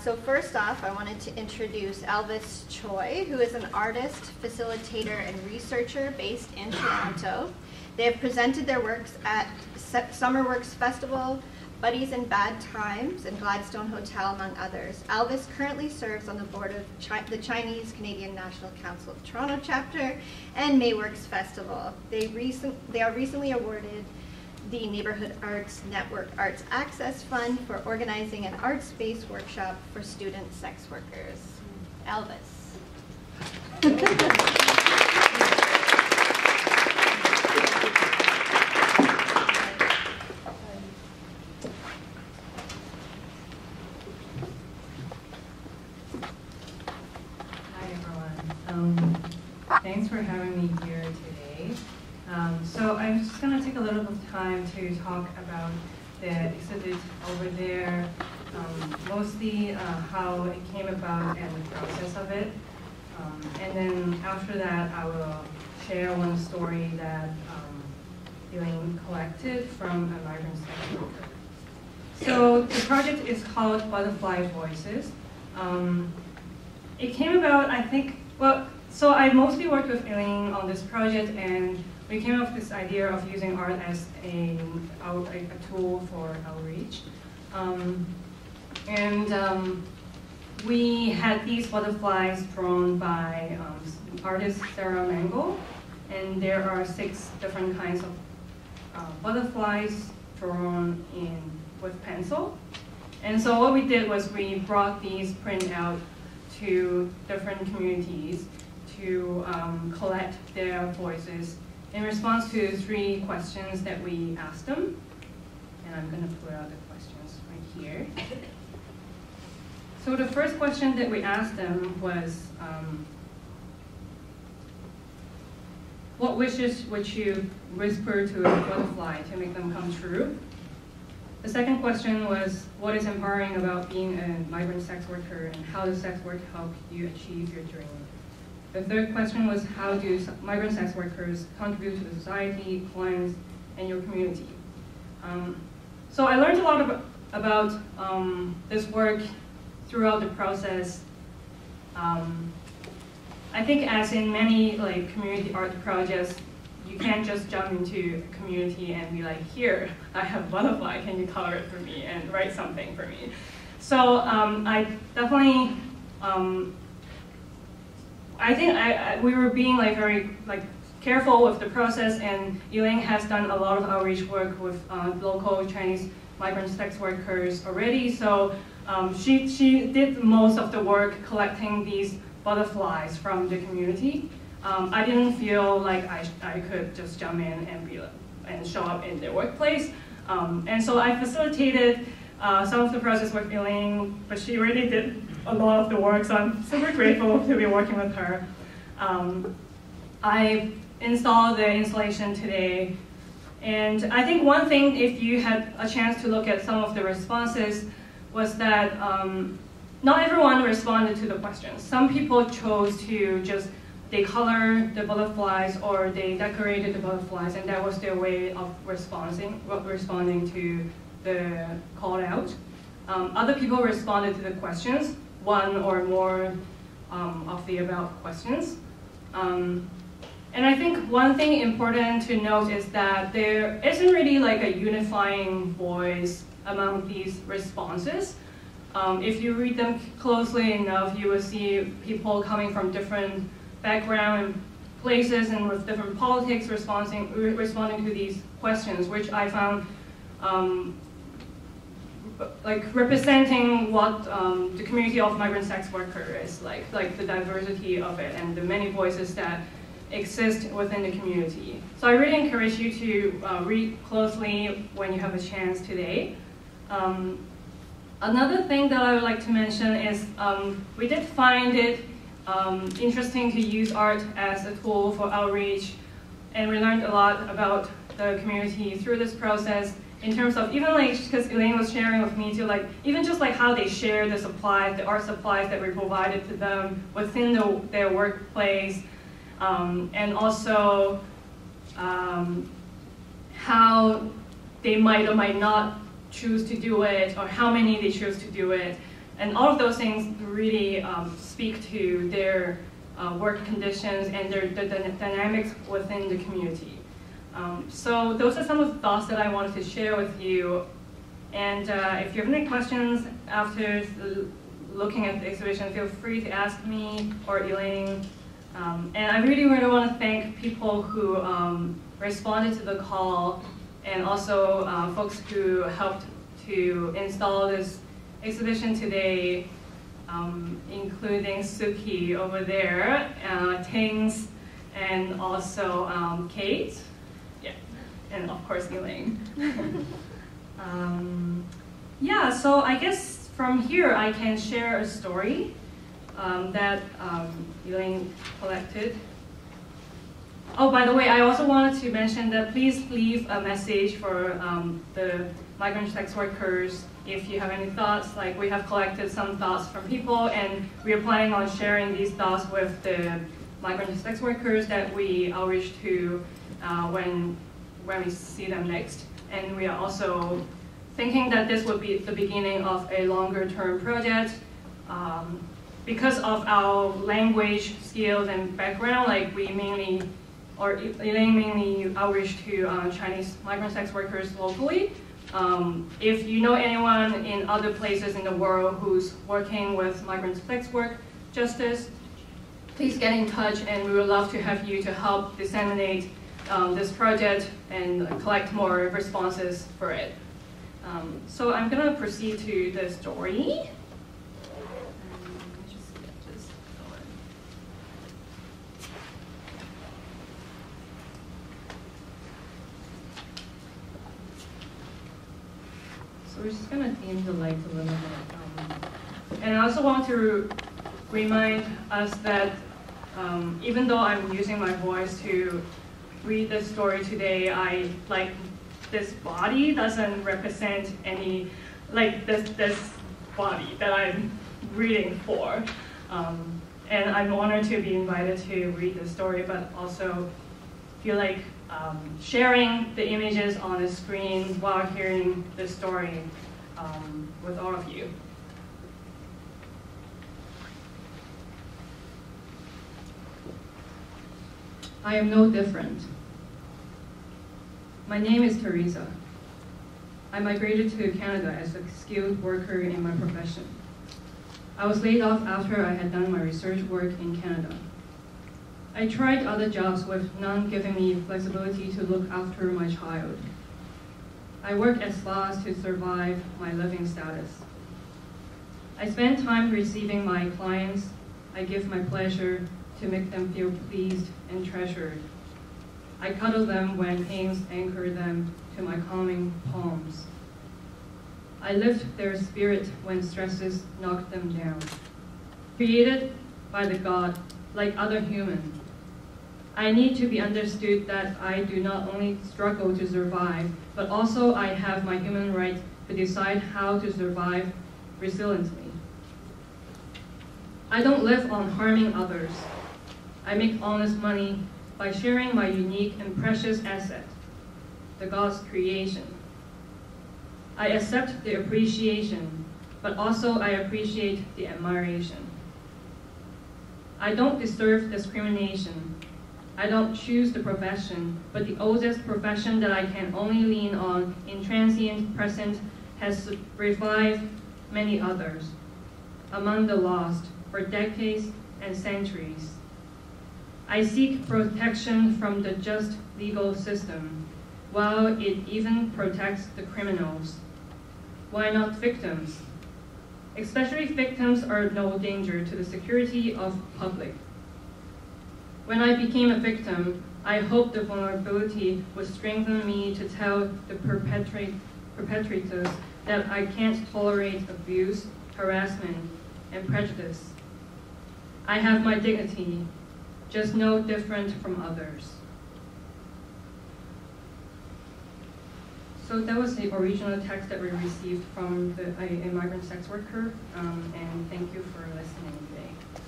So first off, I wanted to introduce Alvis Choi, who is an artist, facilitator, and researcher based in Toronto. They have presented their works at Summer Works Festival, Buddies in Bad Times, and Gladstone Hotel, among others. Alvis currently serves on the board of the Chinese Canadian National Council of Toronto chapter and Mayworks Festival. They are recently awarded the Neighborhood Arts Network Arts Access Fund for organizing an arts-based workshop for student sex workers. Alvis. Hi everyone. Thanks for having me here today. So I'm just going to take a little bit of time to talk about the exhibit over there, mostly how it came about and the process of it. And then after that, I will share one story that Elaine collected from a migrant sex worker. So the project is called Butterfly Voices. It came about, I think, well, so I mostly worked with Elaine on this project, and we came up with this idea of using art as a tool for outreach. We had these butterflies drawn by artist Sarah Mangle, and there are 6 different kinds of butterflies drawn with pencil. And so what we did was we brought these print out to different communities to collect their voices in response to 3 questions that we asked them. And I'm going to put out the questions right here. So the first question that we asked them was, what wishes would you whisper to a butterfly to make them come true? The second question was, what is empowering about being a migrant sex worker, and how does sex work help you achieve your dream? The third question was, how do migrant sex workers contribute to the society, clients, and your community? So I learned a lot about this work throughout the process. I think as in many community art projects, you can't just jump into a community and be like, here, I have a butterfly, can you color it for me and write something for me? So I definitely, I think we were being very careful with the process, and Elaine has done a lot of outreach work with local Chinese migrant sex workers already. So she did most of the work collecting these butterflies from the community. I didn't feel like I could just jump in and show up in the workplace. And so I facilitated some of the process with Elaine, but she really did a lot of the work, so I'm super grateful to be working with her. I installed the installation today, and I think one thing, if you had a chance to look at some of the responses, was that not everyone responded to the questions. Some people chose to they colored the butterflies or they decorated the butterflies, and that was their way of responding to the call out. Other people responded to the questions, one or more of the above questions. And I think one thing important to note is that there isn't really a unifying voice among these responses. If you read them closely enough, you will see people coming from different background and places and with different politics responding to these questions, which I found representing what the community of migrant sex worker is like the diversity of it and the many voices that exist within the community. So I really encourage you to read closely when you have a chance today. Another thing that I would like to mention is we did find it interesting to use art as a tool for outreach, and we learned a lot about the community through this process in terms of even because Elaine was sharing with me too, even just how they share the supplies, the art supplies that we provided to them within their workplace, and also how they might or might not choose to do it, or how many they choose to do it. And all of those things really speak to their work conditions and the dynamics within the community. So those are some of the thoughts that I wanted to share with you. And if you have any questions after looking at the exhibition, feel free to ask me or Elaine. And I really, really want to thank people who responded to the call, and also folks who helped to install this exhibition today, including Suki over there, Tings, and also Kate, yeah, and of course Elaine. Yeah, so I guess from here I can share a story that Elaine collected. Oh, by the way, I also wanted to mention that please leave a message for the migrant sex workers if you have any thoughts. Like, we have collected some thoughts from people, and we are planning on sharing these thoughts with the migrant sex workers that we outreach to when we see them next. And we are also thinking that this would be the beginning of a longer-term project. Because of our language skills and background, like we mainly, or Elaine mainly outreach to Chinese migrant sex workers locally. If you know anyone in other places in the world who's working with migrant sex work justice, please get in touch, and we would love to have you to help disseminate this project and collect more responses for it. So I'm gonna proceed to the story. So we're just gonna dim the lights a little bit. And I also want to remind us that even though I'm using my voice to read this story today, this body doesn't represent any, this body that I'm reading for. And I'm honored to be invited to read the story, but also feel like sharing the images on the screen while hearing the story with all of you. I am no different. My name is Teresa. I migrated to Canada as a skilled worker in my profession. I was laid off after I had done my research work in Canada. I tried other jobs with none giving me flexibility to look after my child. I worked at spas to survive my living status. I spend time receiving my clients. I give my pleasure to make them feel pleased and treasured. I cuddle them when pains anchor them to my calming palms. I lift their spirit when stresses knock them down. Created by the God, like other humans, I need to be understood that I do not only struggle to survive, but also I have my human right to decide how to survive resiliently. I don't live on harming others. I make honest money by sharing my unique and precious asset, the God's creation. I accept the appreciation, but also I appreciate the admiration. I don't deserve discrimination. I don't choose the profession, but the oldest profession that I can only lean on in transient present has revived many others among the lost for decades and centuries. I seek protection from the just legal system, while it even protects the criminals. Why not victims? Especially victims are no danger to the security of public. When I became a victim, I hoped the vulnerability would strengthen me to tell the perpetrators that I can't tolerate abuse, harassment, and prejudice. I have my dignity, just no different from others. So that was the original text that we received from a migrant sex worker, and thank you for listening today.